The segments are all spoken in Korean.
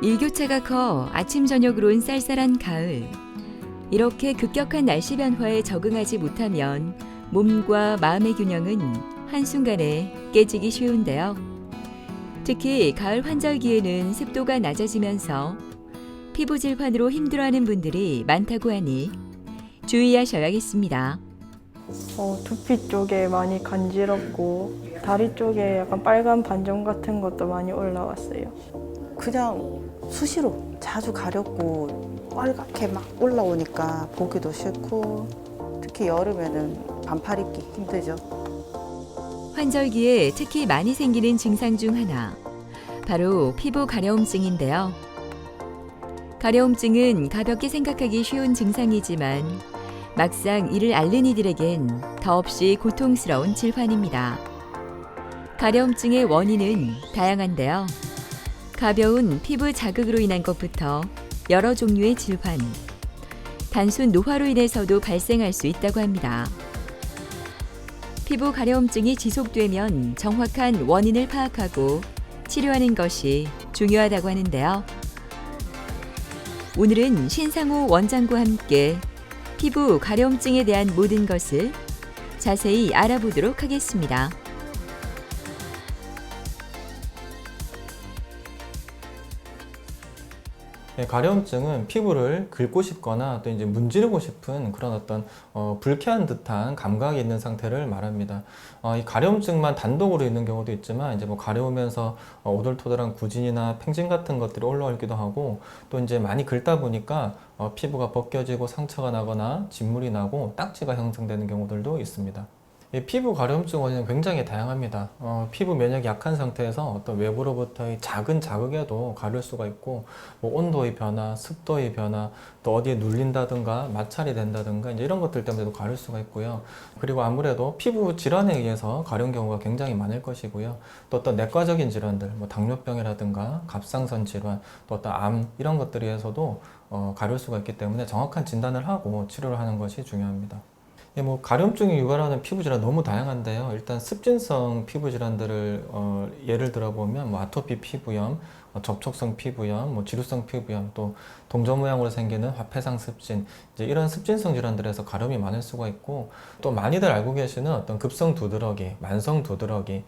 일교차가 커 아침 저녁으로는 쌀쌀한 가을. 이렇게 급격한 날씨 변화에 적응하지 못하면 몸과 마음의 균형은 한순간에 깨지기 쉬운데요. 특히 가을 환절기에는 습도가 낮아지면서 피부 질환으로 힘들어하는 분들이 많다고 하니 주의하셔야겠습니다. 두피 쪽에 많이 간지럽고 다리 쪽에 약간 빨간 반점 같은 것도 많이 올라왔어요. 그냥 수시로 자주 가렵고 빨갛게 막 올라오니까 보기도 싫고 특히 여름에는 반팔 입기 힘들죠. 환절기에 특히 많이 생기는 증상 중 하나, 바로 피부 가려움증인데요. 가려움증은 가볍게 생각하기 쉬운 증상이지만 막상 이를 앓는 이들에겐 더없이 고통스러운 질환입니다. 가려움증의 원인은 다양한데요. 가벼운 피부 자극으로 인한 것부터 여러 종류의 질환, 단순 노화로 인해서도 발생할 수 있다고 합니다. 피부 가려움증이 지속되면 정확한 원인을 파악하고 치료하는 것이 중요하다고 하는데요. 오늘은 신상호 원장과 함께 피부 가려움증에 대한 모든 것을 자세히 알아보도록 하겠습니다. 가려움증은 피부를 긁고 싶거나 또 이제 문지르고 싶은 그런 어떤 불쾌한 듯한 감각이 있는 상태를 말합니다. 이 가려움증만 단독으로 있는 경우도 있지만 이제 뭐 가려우면서 오돌토돌한 구진이나 팽진 같은 것들이 올라오기도 하고 또 이제 많이 긁다 보니까 피부가 벗겨지고 상처가 나거나 진물이 나고 딱지가 형성되는 경우들도 있습니다. 이 피부 가려움증 원인은 굉장히 다양합니다. 피부 면역이 약한 상태에서 어떤 외부로부터의 작은 자극에도 가릴 수가 있고, 뭐 온도의 변화, 습도의 변화, 또 어디에 눌린다든가 마찰이 된다든가 이제 이런 것들 때문에도 가릴 수가 있고요. 그리고 아무래도 피부 질환에 의해서 가려운 경우가 굉장히 많을 것이고요. 또 어떤 내과적인 질환들, 뭐 당뇨병이라든가 갑상선 질환, 또 어떤 암 이런 것들에 의해서도 가릴 수가 있기 때문에 정확한 진단을 하고 치료를 하는 것이 중요합니다. 뭐 가려움증이 유발하는 피부 질환 너무 다양한데요. 일단 습진성 피부 질환들을 예를 들어보면 뭐 아토피 피부염, 접촉성 피부염, 뭐 지루성 피부염, 또 동전 모양으로 생기는 화폐상 습진, 이제 이런 습진성 질환들에서 가려움이 많을 수가 있고, 또 많이들 알고 계시는 어떤 급성 두드러기, 만성 두드러기,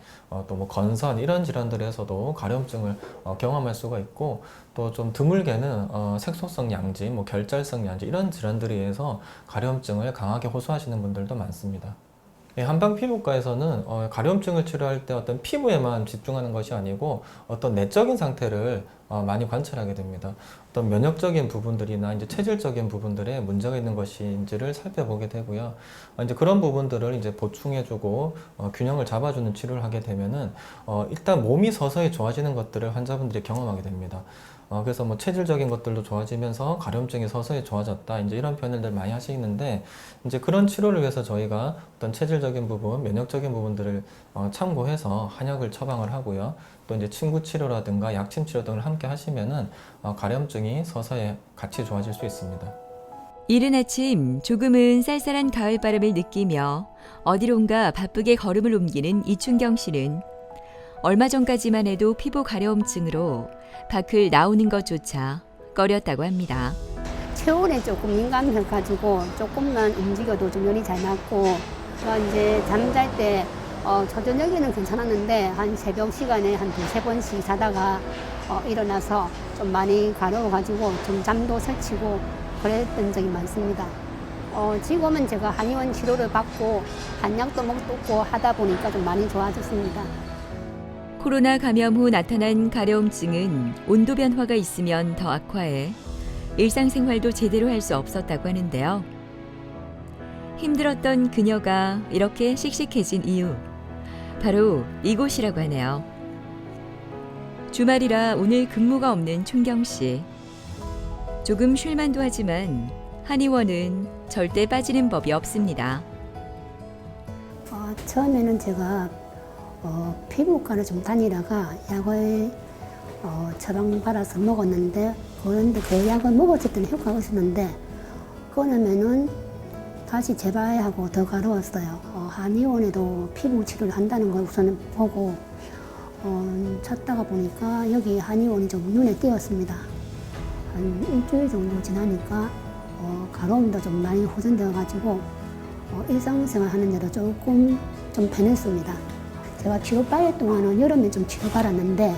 또 뭐 건선 이런 질환들에서도 가려움증을 경험할 수가 있고, 또 좀 드물게는 색소성 양지, 뭐 결절성 양지 이런 질환들에 의해서 가려움증을 강하게 호소하시는 분들도 많습니다. 한방 피부과에서는 가려움증을 치료할 때 어떤 피부에만 집중하는 것이 아니고 어떤 내적인 상태를 많이 관찰하게 됩니다. 어떤 면역적인 부분들이나 이제 체질적인 부분들에 문제가 있는 것인지를 살펴보게 되고요. 이제 그런 부분들을 이제 보충해주고 균형을 잡아주는 치료를 하게 되면은 일단 몸이 서서히 좋아지는 것들을 환자분들이 경험하게 됩니다. 그래서 뭐 체질적인 것들도 좋아지면서 가려움증이 서서히 좋아졌다, 이제 이런 표현들 많이 하시는데, 이제 그런 치료를 위해서 저희가 어떤 체질적인 부분, 면역적인 부분들을 참고해서 한약을 처방을 하고요. 또 이제 침구 치료라든가 약침 치료 등을 함께 하시면은 가려움증이 서서히 같이 좋아질 수 있습니다. 이른 아침 조금은 쌀쌀한 가을바람을 느끼며 어디론가 바쁘게 걸음을 옮기는 이춘경 씨는 얼마 전까지만 해도 피부 가려움증으로 밖을 나오는 것조차 꺼렸다고 합니다. 체온에 조금 민감해가지고 조금만 움직여도 좀 열이 잘 나고, 제가 이제 잠잘 때 저녁에는 괜찮았는데 한 새벽 시간에 한 두세 번씩 자다가 일어나서 좀 많이 가려워가지고 좀 잠도 설치고 그랬던 적이 많습니다. 지금은 제가 한의원 치료를 받고 한약도 먹고 하다 보니까 좀 많이 좋아졌습니다. 코로나 감염 후 나타난 가려움증은 온도 변화가 있으면 더 악화해 일상생활도 제대로 할 수 없었다고 하는데요. 힘들었던 그녀가 이렇게 씩씩해진 이유, 바로 이곳이라고 하네요. 주말이라 오늘 근무가 없는 춘경 씨. 조금 쉴만도 하지만 한의원은 절대 빠지는 법이 없습니다. 처음에는 제가 피부과를 좀 다니다가 약을 처방받아서 먹었는데, 그런데 그 약을 먹었을 때는 효과가 없었는데 끊으면은 다시 재발하고 더 가려웠어요. 한의원에도 피부 치료를 한다는 걸 우선 보고 찾다가 보니까 여기 한의원이 좀 눈에 띄었습니다. 한 일주일 정도 지나니까 가려움도 좀 많이 호전되어가지고 일상생활 하는데도 조금 좀 편했습니다. 제가 치료 받을 동안은 여름에 좀 치료 받았는데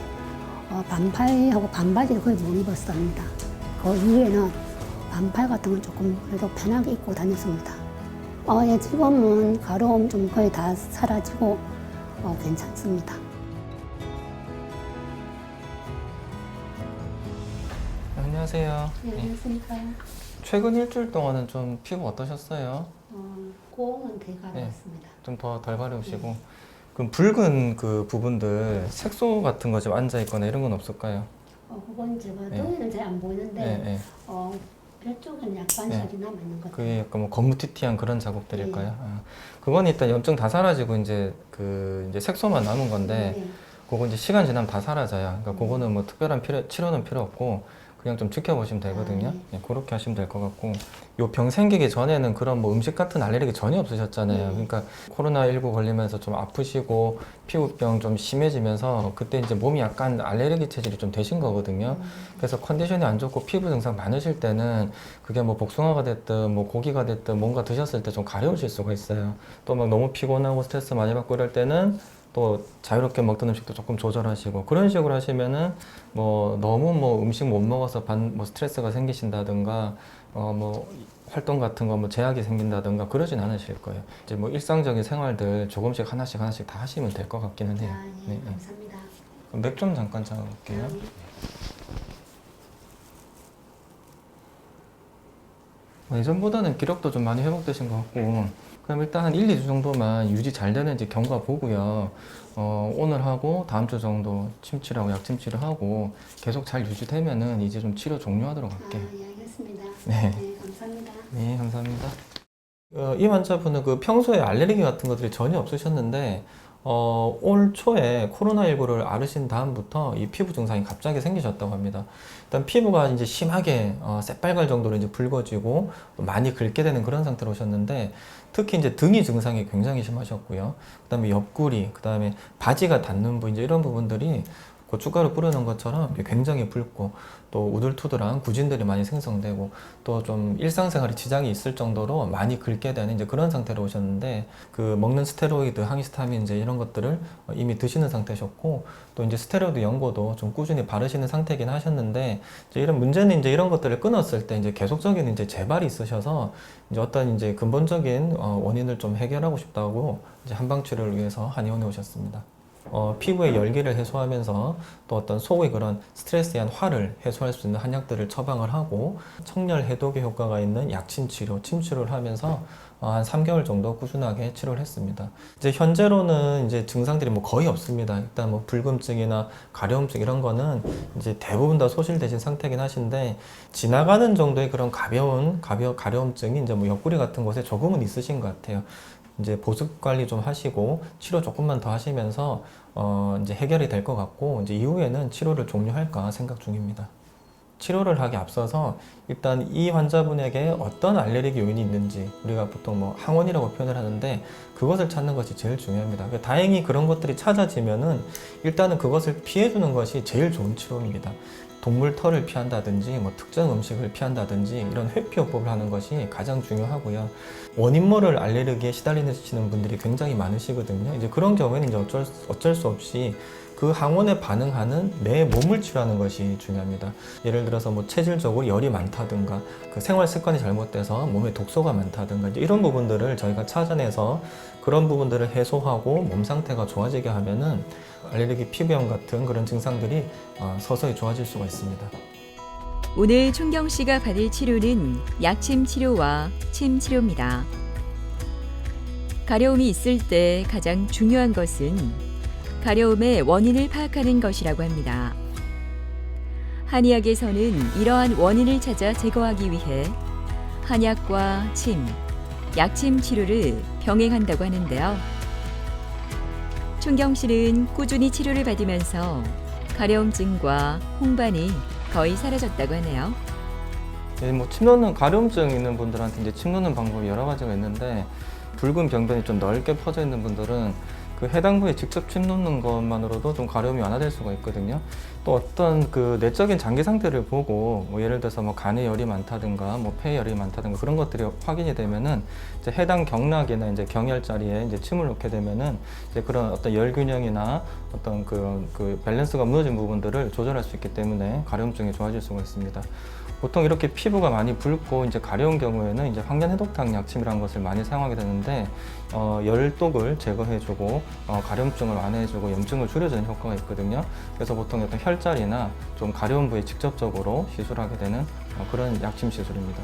반팔하고 반바지를 거의 못 입었습니다. 그 이후에는 반팔 같은 건 조금 그래도 편하게 입고 다녔습니다. 예, 지금은 가려움 좀 거의 다 사라지고 괜찮습니다. 안녕하세요. 네, 안녕하십니까. 최근 일주일 동안은 좀 피부 어떠셨어요? 고음은 되게 가볍습니다. 좀 더 덜 가려우시고. 그럼 붉은 그 부분들 색소 같은 거 좀 앉아 있거나 이런 건 없을까요? 그건 제가 네. 눈에는 잘 안 보이는데 네, 네. 별 쪽은 약간 네. 살이 남아있는 것 같아요. 그게 약간 뭐 거무튀튀한 그런 자국들일까요? 네. 그건 일단 염증 다 사라지고 이제 이제 색소만 남은 건데 네. 그거 이제 시간 지나면 다 사라져요. 그러니까 그거는 뭐 특별한 치료는 필요 없고 그냥 좀 지켜보시면 되거든요. 네. 그렇게 하시면 될 것 같고 요 병 생기기 전에는 그런 뭐 음식 같은 알레르기 전혀 없으셨잖아요. 네. 그러니까 코로나19 걸리면서 좀 아프시고 피부병 좀 심해지면서 그때 이제 몸이 약간 알레르기 체질이 좀 되신 거거든요. 그래서 컨디션이 안 좋고 피부 증상 많으실 때는 그게 뭐 복숭아가 됐든 뭐 고기가 됐든 뭔가 드셨을 때 좀 가려우실 수가 있어요. 또 막 너무 피곤하고 스트레스 많이 받고 이럴 때는 또 자유롭게 먹던 음식도 조금 조절하시고 그런 식으로 하시면은 뭐 너무 뭐 음식 못 먹어서 뭐 스트레스가 생기신다든가 뭐 활동 같은 거 뭐 제약이 생긴다든가 그러진 않으실 거예요. 이제 뭐 일상적인 생활들 조금씩 하나씩 다 하시면 될 것 같기는 해요. 네, 네, 네. 감사합니다. 그럼 맥 좀 잠깐 잡아볼게요. 예전보다는 기력도 좀 많이 회복되신 것 같고 그럼 일단 한 1, 2주 정도만 유지 잘 되는지 경과 보고요. 오늘 하고 다음 주 정도 침치료하고 약침치료 하고 계속 잘 유지되면은 이제 좀 치료 종료하도록 할게요. 예, 알겠습니다. 네. 네, 감사합니다. 네, 감사합니다. 이 환자분은 그 평소에 알레르기 같은 것들이 전혀 없으셨는데 올 초에 코로나19를 앓으신 다음부터 이 피부 증상이 갑자기 생기셨다고 합니다. 일단 피부가 이제 심하게 새빨갈 정도로 이제 붉어지고 또 많이 긁게 되는 그런 상태로 오셨는데 특히 이제 등이 증상이 굉장히 심하셨고요. 그다음에 옆구리, 그다음에 바지가 닿는 부분 이제 이런 부분들이 고춧가루 뿌려놓은 것처럼 굉장히 붉고 또 우들투들한 구진들이 많이 생성되고 또 좀 일상생활에 지장이 있을 정도로 많이 긁게 되는 이제 그런 상태로 오셨는데 그 먹는 스테로이드, 항히스타민 이제 이런 것들을 이미 드시는 상태셨고 또 이제 스테로이드 연고도 좀 꾸준히 바르시는 상태긴 하셨는데 이제 이런 문제는 이제 이런 것들을 끊었을 때 이제 계속적인 이제 재발이 있으셔서 이제 어떤 이제 근본적인 원인을 좀 해결하고 싶다고 이제 한방치료를 위해서 한의원에 오셨습니다. 피부의 열기를 해소하면서 또 어떤 속의 그런 스트레스에 의한 화를 해소할 수 있는 한약들을 처방을 하고 청열 해독의 효과가 있는 약침 치료, 침치료를 하면서 한 3개월 정도 꾸준하게 치료를 했습니다. 이제 현재로는 이제 증상들이 뭐 거의 없습니다. 일단 뭐 불금증이나 가려움증 이런 거는 이제 대부분 다 소실되신 상태긴 하신데 지나가는 정도의 그런 가벼운 가려움증이 이제 뭐 옆구리 같은 곳에 조금은 있으신 것 같아요. 이제 보습 관리 좀 하시고 치료 조금만 더 하시면서 이제 해결이 될 것 같고 이제 이후에는 치료를 종료할까 생각 중입니다. 치료를 하기 앞서서 일단 이 환자분에게 어떤 알레르기 요인이 있는지 우리가 보통 뭐 항원이라고 표현을 하는데 그것을 찾는 것이 제일 중요합니다. 다행히 그런 것들이 찾아지면은 일단은 그것을 피해주는 것이 제일 좋은 치료입니다. 동물 털을 피한다든지 뭐 특정 음식을 피한다든지 이런 회피요법을 하는 것이 가장 중요하고요. 원인 모를 알레르기에 시달리시는 분들이 굉장히 많으시거든요. 이제 그런 경우에는 이제 어쩔 수 없이 그 항원에 반응하는 내 몸을 치료하는 것이 중요합니다. 예를 들어서 뭐 체질적으로 열이 많다든가 그 생활 습관이 잘못돼서 몸에 독소가 많다든가 이제 이런 부분들을 저희가 찾아내서 그런 부분들을 해소하고 몸 상태가 좋아지게 하면은 알레르기 피부염 같은 그런 증상들이 서서히 좋아질 수가 있습니다. 오늘 춘경 씨가 받을 치료는 약침 치료와 침 치료입니다. 가려움이 있을 때 가장 중요한 것은 가려움의 원인을 파악하는 것이라고 합니다. 한의학에서는 이러한 원인을 찾아 제거하기 위해 한약과 침, 약침 치료를 병행한다고 하는데요. 춘경 씨는 꾸준히 치료를 받으면서 가려움증과 홍반이 거의 사라졌다고 하네요. 뭐 침 놓는 가려움증 있는 분들한테 이제 침 놓는 방법이 여러 가지가 있는데 붉은 병변이 좀 넓게 퍼져 있는 분들은 그 해당 부위에 직접 침 놓는 것만으로도 좀 가려움이 완화될 수가 있거든요. 또 어떤 그 내적인 장기 상태를 보고 뭐 예를 들어서 뭐 간에 열이 많다든가 뭐 폐에 열이 많다든가 그런 것들이 확인이 되면은 이제 해당 경락이나 이제 경혈 자리에 이제 침을 놓게 되면은 이제 그런 어떤 열 균형이나 어떤 그 밸런스가 무너진 부분들을 조절할 수 있기 때문에 가려움증이 좋아질 수가 있습니다. 보통 이렇게 피부가 많이 붉고 이제 가려운 경우에는 이제 황련해독탕 약침이라는 것을 많이 사용하게 되는데 열독을 제거해주고 가려움증을 완화해주고 염증을 줄여주는 효과가 있거든요. 그래서 보통 어떤 혈자리나 좀 가려운 부위에 직접적으로 시술하게 되는 그런 약침 시술입니다.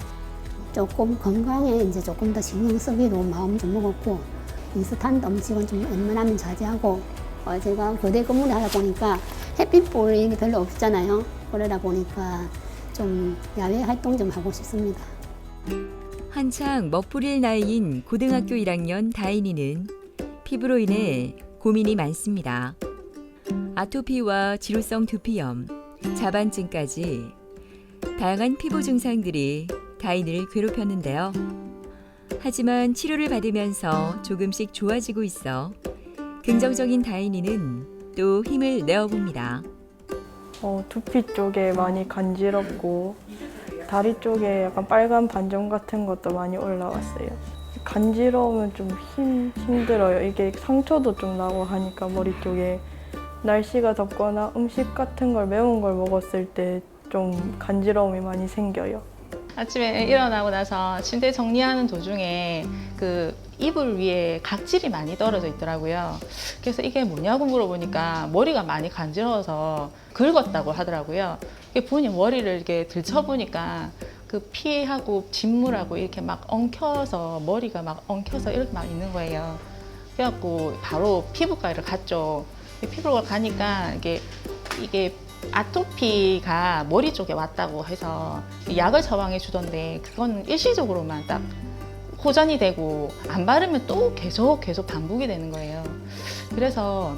조금 건강에 이제 조금 더 신경 쓰기로 마음 좀 먹었고, 인스턴트 음식은 좀 웬만하면 자제하고, 제가 교대 근무를 하다 보니까 햇빛볼이 별로 없잖아요. 그러다 보니까 좀 야외 활동 좀 하고 싶습니다. 한창 멋부릴 나이인 고등학교 1학년 다인이는 피부로 인해 고민이 많습니다. 아토피와 지루성 두피염, 자반증까지 다양한 피부 증상들이 다인이를 괴롭혔는데요. 하지만 치료를 받으면서 조금씩 좋아지고 있어 긍정적인 다인이는 또 힘을 내어봅니다. 두피 쪽에 많이 간지럽고 다리 쪽에 약간 빨간 반점 같은 것도 많이 올라왔어요. 간지러우면 좀 힘들어요. 이게 상처도 좀 나고 하니까 머리 쪽에 날씨가 덥거나 음식 같은 걸 매운 걸 먹었을 때 좀 간지러움이 많이 생겨요. 아침에 일어나고 나서 침대 정리하는 도중에 그 이불 위에 각질이 많이 떨어져 있더라고요. 그래서 이게 뭐냐고 물어보니까 머리가 많이 간지러워서 긁었다고 하더라고요. 본인 머리를 이렇게 들쳐보니까 그 피하고 진물하고 이렇게 막 엉켜서 머리가 막 엉켜서 이렇게 막 있는 거예요. 그래갖고 바로 피부과를 갔죠. 피부과 가니까 이게 아토피가 머리 쪽에 왔다고 해서 약을 처방해 주던데 그건 일시적으로만 딱 호전이 되고 안 바르면 또 계속 반복이 되는 거예요. 그래서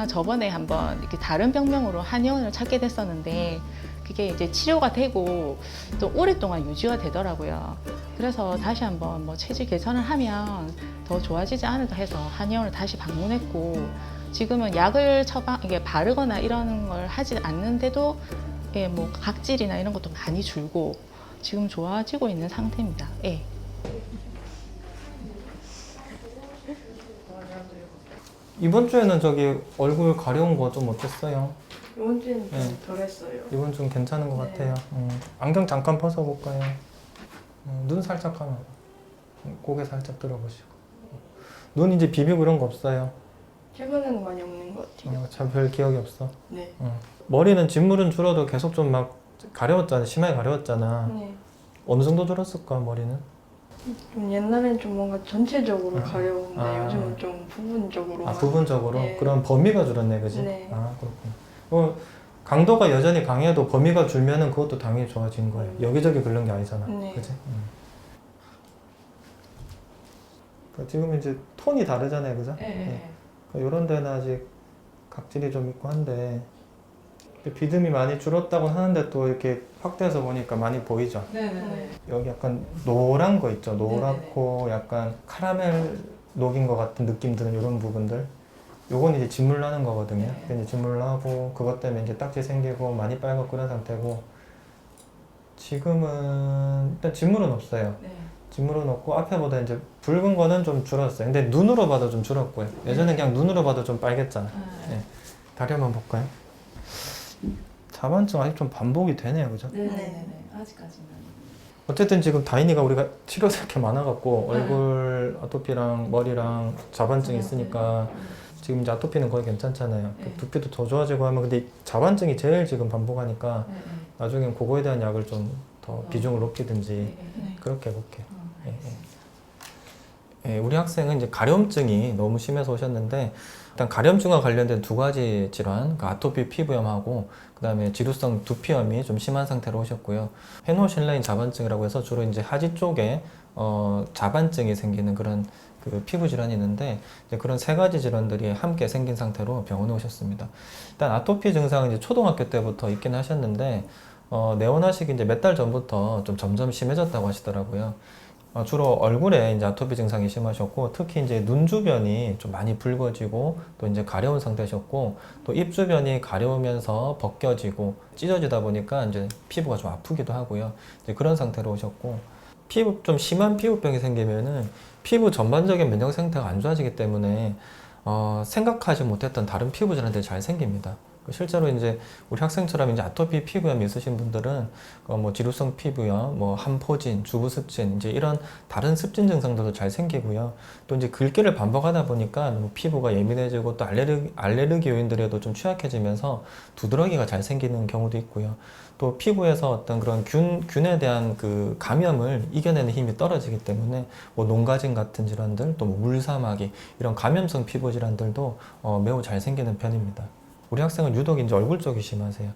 저번에 한번 이렇게 다른 병명으로 한의원을 찾게 됐었는데 그게 이제 치료가 되고 또 오랫동안 유지가 되더라고요. 그래서 다시 한번 뭐 체질 개선을 하면 더 좋아지지 않을까 해서 한의원을 다시 방문했고 지금은 약을 이게 바르거나 이런 걸 하지 않는데도 예, 뭐 각질이나 이런 것도 많이 줄고 지금 좋아지고 있는 상태입니다. 예. 이번 주에는 저기 얼굴 가려운 거 좀 어땠어요? 이번 주는 좀 네. 덜했어요. 이번 좀 괜찮은 것 네. 같아요. 안경 잠깐 벗어볼까요? 눈 살짝 감아. 고개 살짝 들어보시고. 눈 이제 비비고 이런 거 없어요? 최근에는 많이 없는 것 같아요. 잘 별 기억이 없어. 네. 머리는 진물은 줄어도 계속 좀 막 가려웠잖아. 심하게 가려웠잖아. 네. 어느 정도 줄었을까 머리는? 좀 옛날엔 좀 뭔가 전체적으로 가려운데 아. 요즘은 좀 부분적으로. 부분적으로? 네. 그럼 범위가 줄었네, 그지? 네. 그렇구나. 강도가 여전히 강해도 범위가 줄면은 그것도 당연히 좋아진 거예요. 여기저기 긁는 게 아니잖아. 네. 그지? 지금 이제 톤이 다르잖아요, 그죠? 네. 이런 데는 아직 각질이 좀 있고 한데 비듬이 많이 줄었다고 하는데 또 이렇게 확대해서 보니까 많이 보이죠? 네네네. 여기 약간 노란 거 있죠? 노랗고 약간 카라멜 녹인 것 같은 느낌 드는 이런 부분들. 요건 이제 진물 나는 거거든요. 이제 진물 나고 그것 때문에 이제 딱지 생기고 많이 빨갛고 그런 상태고 지금은 일단 진물은 없어요. 진물은 없고 앞에보다 이제 붉은 거는 좀 줄었어요. 근데 눈으로 봐도 좀 줄었고요. 예전에 그냥 눈으로 봐도 좀 빨갰잖아. 네. 다리 한번 볼까요? 자반증 아직 좀 반복이 되네요, 그죠? 네네네. 아직까지는. 어쨌든 지금 다인이가 우리가 치료가 이렇게 많아갖고 얼굴 아토피랑 머리랑 자반증이 있으니까 지금 이제 아토피는 거의 괜찮잖아요. 두피도 더 좋아지고 하면 근데 자반증이 제일 지금 반복하니까 나중엔 그거에 대한 약을 좀 더 비중을 높이든지 그렇게 해볼게요. 우리 학생은 이제 가려움증이 너무 심해서 오셨는데 일단 가려움증과 관련된 두 가지 질환, 그러니까 아토피 피부염하고 그 다음에 지루성 두피염이 좀 심한 상태로 오셨고요. 페노실라인 자반증이라고 해서 주로 이제 하지 쪽에 자반증이 생기는 그런 그 피부 질환이 있는데 이제 그런 세 가지 질환들이 함께 생긴 상태로 병원에 오셨습니다. 일단 아토피 증상은 이제 초등학교 때부터 있긴 하셨는데 내원하시기 이제 몇 달 전부터 좀 점점 심해졌다고 하시더라고요. 주로 얼굴에 이제 아토피 증상이 심하셨고, 특히 이제 눈 주변이 좀 많이 붉어지고, 또 이제 가려운 상태셨고, 또 입 주변이 가려우면서 벗겨지고 찢어지다 보니까 이제 피부가 좀 아프기도 하고요. 이제 그런 상태로 오셨고, 좀 심한 피부병이 생기면은 피부 전반적인 면역 상태가 안 좋아지기 때문에 생각하지 못했던 다른 피부 질환들이 잘 생깁니다. 실제로 이제 우리 학생처럼 이제 아토피 피부염이 있으신 분들은 뭐 지루성 피부염, 뭐 함포진, 주부습진 이제 이런 다른 습진 증상들도 잘 생기고요. 또 이제 긁기를 반복하다 보니까 너무 피부가 예민해지고 또 알레르기 요인들에도 좀 취약해지면서 두드러기가 잘 생기는 경우도 있고요. 또 피부에서 어떤 그런 균에 대한 그 감염을 이겨내는 힘이 떨어지기 때문에 뭐 농가진 같은 질환들, 또 뭐 물사마귀 이런 감염성 피부 질환들도 매우 잘 생기는 편입니다. 우리 학생은 유독 이제 얼굴 쪽이 심하세요.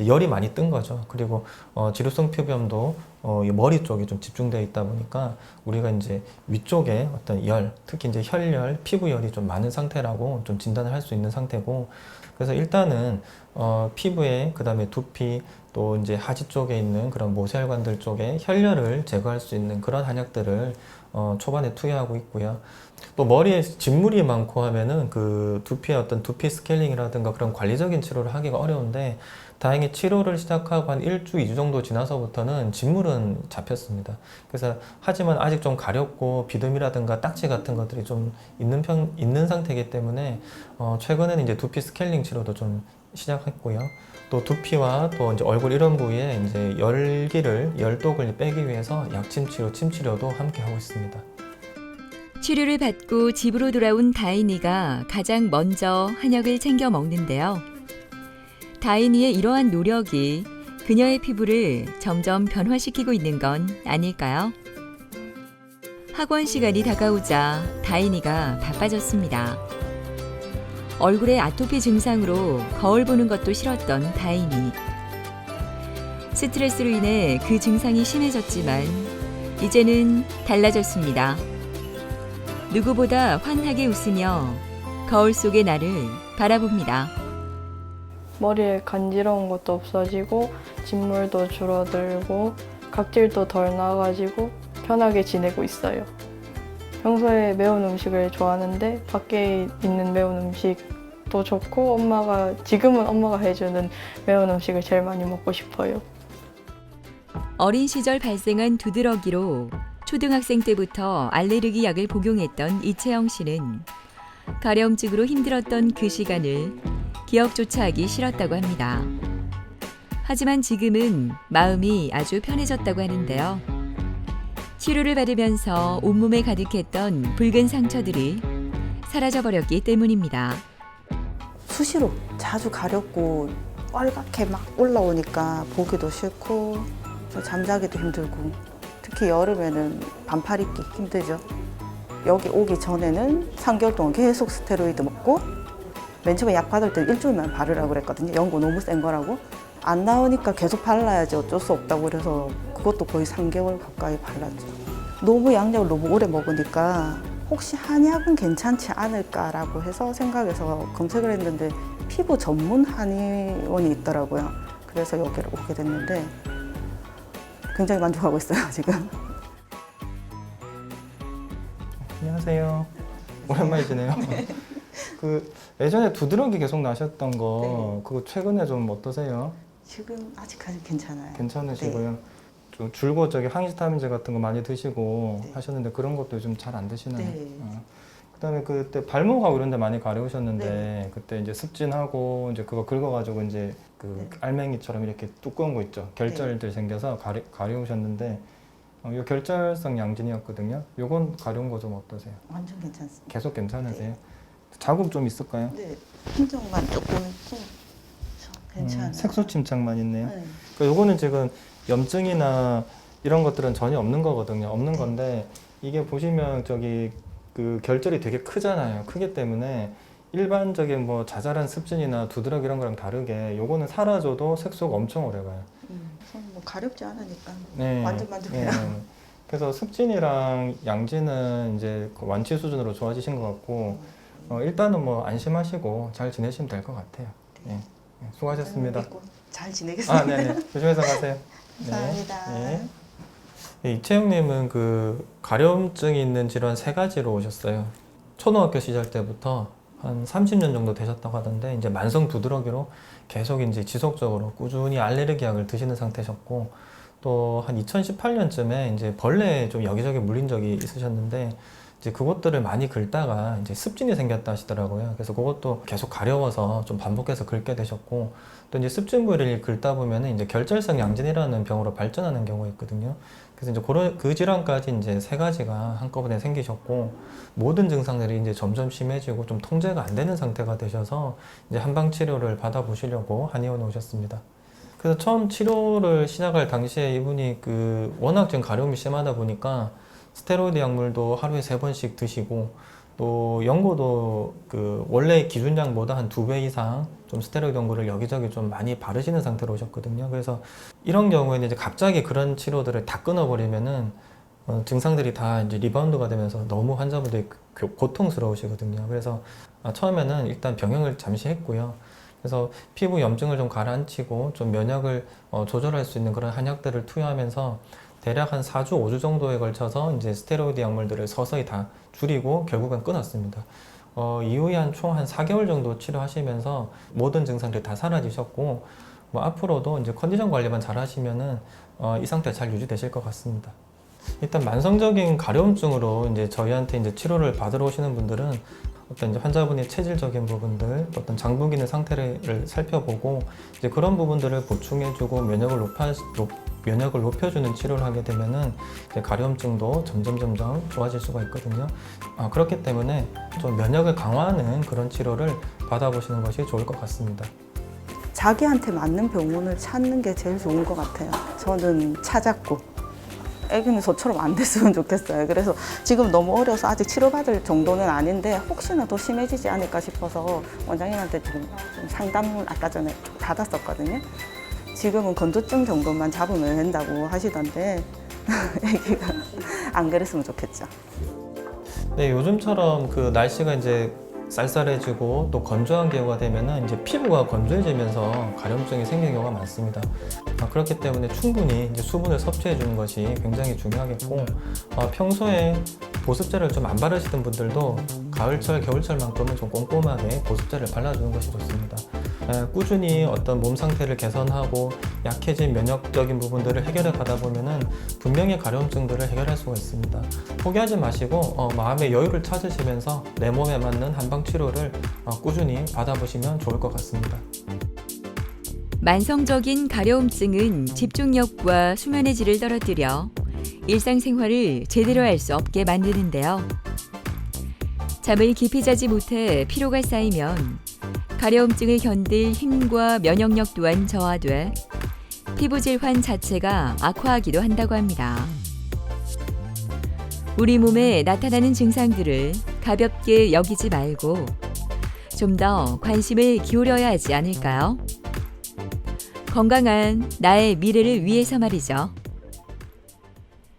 열이 많이 뜬 거죠. 그리고 지루성 피부염도 이 머리 쪽에 좀 집중되어 있다 보니까 우리가 이제 위쪽에 어떤 열, 특히 이제 혈열, 피부열이 좀 많은 상태라고 좀 진단을 할 수 있는 상태고, 그래서 일단은 피부에 그다음에 두피 또 이제 하지 쪽에 있는 그런 모세혈관들 쪽에 혈열을 제거할 수 있는 그런 한약들을 초반에 투여하고 있고요. 또 머리에 진물이 많고 하면은 그 두피의 어떤 두피 스케일링이라든가 그런 관리적인 치료를 하기가 어려운데, 다행히 치료를 시작하고 한 1주, 2주 정도 지나서부터는 진물은 잡혔습니다. 그래서 하지만 아직 좀 가렵고 비듬이라든가 딱지 같은 것들이 좀 있는 상태이기 때문에 최근에는 이제 두피 스케일링 치료도 좀 시작했고요. 또 두피와 또 이제 얼굴 이런 부위에 이제 열독을 빼기 위해서 약침 치료, 침 치료도 함께 하고 있습니다. 치료를 받고 집으로 돌아온 다인이가 가장 먼저 한약을 챙겨 먹는데요. 다인이의 이러한 노력이 그녀의 피부를 점점 변화시키고 있는 건 아닐까요? 학원 시간이 다가오자 다인이가 바빠졌습니다. 얼굴에 아토피 증상으로 거울 보는 것도 싫었던 다인이. 스트레스로 인해 그 증상이 심해졌지만 이제는 달라졌습니다. 누구보다 환하게 웃으며 거울 속의 나를 바라봅니다. 머리에 간지러운 것도 없어지고 진물도 줄어들고 각질도 덜 나가지고 편하게 지내고 있어요. 평소에 매운 음식을 좋아하는데 밖에 있는 매운 음식도 좋고 지금은 엄마가 해주는 매운 음식을 제일 많이 먹고 싶어요. 어린 시절 발생한 두드러기로 초등학생 때부터 알레르기 약을 복용했던 이채영 씨는 가려움증으로 힘들었던 그 시간을 기억조차 하기 싫었다고 합니다. 하지만 지금은 마음이 아주 편해졌다고 하는데요. 치료를 받으면서 온몸에 가득했던 붉은 상처들이 사라져버렸기 때문입니다. 수시로 자주 가렵고 빨갛게 막 올라오니까 보기도 싫고 잠자기도 힘들고, 특히 여름에는 반팔 입기 힘들죠. 여기 오기 전에는 3개월 동안 계속 스테로이드 먹고, 맨 처음에 약 받을 때 일주일만 바르라고 그랬거든요. 연고 너무 센 거라고. 안 나오니까 계속 발라야지 어쩔 수 없다고 그래서 그것도 거의 3개월 가까이 발랐죠. 너무 양약을 너무 오래 먹으니까 혹시 한약은 괜찮지 않을까라고 해서 생각해서 검색을 했는데 피부 전문 한의원이 있더라고요. 그래서 여기를 오게 됐는데 굉장히 만족하고 있어요, 지금. 안녕하세요. 오랜만이시네요. 그 예전에 두드러기 계속 나셨던 거 그거 최근에 좀 어떠세요? 지금 아직까지 괜찮아요. 괜찮으시고요. 좀 줄고 저기 항히스타민제 같은 거 많이 드시고 네. 하셨는데 그런 것도 요즘 잘 안 드시나요? 네. 그다음에 그때 발목하고 이런 데 많이 가려우셨는데 그때 이제 습진하고 이제 그거 긁어가지고 이제 그 알맹이처럼 이렇게 두꺼운 거 있죠. 결절들 생겨서 가려우셨는데 요 결절성 양진이었거든요. 요건 가려운 거 좀 어떠세요? 완전 괜찮습니다. 계속 괜찮으세요? 자국 좀 있을까요? 네, 흔적만 조금 있고 괜찮아요. 색소 침착만 있네요. 네. 그러니까 요거는 지금 염증이나 이런 것들은 전혀 없는 거거든요. 없는 건데 이게 보시면 저기 그 결절이 되게 크잖아요. 크기 때문에 일반적인 뭐 자잘한 습진이나 두드러기 이런 거랑 다르게 요거는 사라져도 색소가 엄청 오래 가요. 저는 뭐 가렵지 않으니까 네. 완전 만족해요. 네. 그래서 습진이랑 양진은 이제 그 완치 수준으로 좋아지신 것 같고 일단은 뭐 안심하시고 잘 지내시면 될 것 같아요. 네. 네, 수고하셨습니다. 믿고 잘 지내겠습니다. 네네. 조심해서 가세요. 감사합니다. 네. 이채영님은 그 가려움증이 있는 질환 3가지로 오셨어요. 초등학교 시절 때부터 한 30년 정도 되셨다고 하던데 이제 만성 두드러기로 계속 이제 지속적으로 꾸준히 알레르기 약을 드시는 상태셨고 또 한 2018년쯤에 이제 벌레에 좀 여기저기 물린 적이 있으셨는데 이제 그것들을 많이 긁다가 이제 습진이 생겼다 하시더라고요. 그래서 그것도 계속 가려워서 좀 반복해서 긁게 되셨고 또 이제 습진 부위를 긁다 보면은 이제 결절성 양진이라는 병으로 발전하는 경우가 있거든요. 그래서 이제 그 질환까지 이제 3가지가 한꺼번에 생기셨고 모든 증상들이 이제 점점 심해지고 좀 통제가 안 되는 상태가 되셔서 이제 한방 치료를 받아보시려고 한의원에 오셨습니다. 그래서 처음 치료를 시작할 당시에 이분이 그 워낙 지금 가려움이 심하다 보니까 스테로이드 약물도 하루에 3번씩 드시고 또 연고도 그 원래 기준량보다 한 2배 이상 좀 스테로이드 연고를 여기저기 좀 많이 바르시는 상태로 오셨거든요. 그래서 이런 경우에는 이제 갑자기 그런 치료들을 다 끊어버리면은 증상들이 다 이제 리바운드가 되면서 너무 환자분들이 고통스러우시거든요. 그래서 처음에는 일단 병행을 잠시 했고요. 그래서 피부 염증을 좀 가라앉히고 좀 면역을 조절할 수 있는 그런 한약들을 투여하면서 대략 한 4주, 5주 정도에 걸쳐서 이제 스테로이드 약물들을 서서히 다 줄이고 결국은 끊었습니다. 이후에 총 한 4개월 정도 치료하시면서 모든 증상들이 다 사라지셨고 뭐 앞으로도 이제 컨디션 관리만 잘 하시면은 이 상태 잘 유지되실 것 같습니다. 일단 만성적인 가려움증으로 이제 저희한테 이제 치료를 받으러 오시는 분들은 어떤 이제 환자분의 체질적인 부분들, 어떤 장부 기능 상태를 살펴보고 이제 그런 부분들을 보충해주고 면역을 높여주는 치료를 하게 되면은 이제 가려움증도 점점 좋아질 수가 있거든요. 그렇기 때문에 좀 면역을 강화하는 그런 치료를 받아보시는 것이 좋을 것 같습니다. 자기한테 맞는 병원을 찾는 게 제일 좋은 것 같아요. 저는 찾았고 애기는 저처럼 안 됐으면 좋겠어요. 그래서 지금 너무 어려서 아직 치료받을 정도는 아닌데 혹시나 더 심해지지 않을까 싶어서 원장님한테 좀 상담을 아까 전에 받았었거든요. 지금은 건조증 정도만 잡으면 된다고 하시던데 애기가 안 그랬으면 좋겠죠. 네, 요즘처럼 그 날씨가 이제 쌀쌀해지고 또 건조한 기후가 되면은 이제 피부가 건조해지면서 가려움증이 생기는 경우가 많습니다. 그렇기 때문에 충분히 이제 수분을 섭취해 주는 것이 굉장히 중요하겠고 평소에 보습제를 좀 안 바르시던 분들도 가을철, 겨울철만큼은 좀 꼼꼼하게 보습제를 발라주는 것이 좋습니다. 꾸준히 어떤 몸 상태를 개선하고 약해진 면역적인 부분들을 해결해 가다 보면은 분명히 가려움증들을 해결할 수가 있습니다. 포기하지 마시고 마음의 여유를 찾으시면서 내 몸에 맞는 한방 치료를 꾸준히 받아보시면 좋을 것 같습니다. 만성적인 가려움증은 집중력과 수면의 질을 떨어뜨려 일상생활을 제대로 할 수 없게 만드는데요. 잠을 깊이 자지 못해 피로가 쌓이면 가려움증을 견딜 힘과 면역력 또한 저하돼 피부 질환 자체가 악화하기도 한다고 합니다. 우리 몸에 나타나는 증상들을 가볍게 여기지 말고 좀 더 관심을 기울여야 하지 않을까요? 건강한 나의 미래를 위해서 말이죠.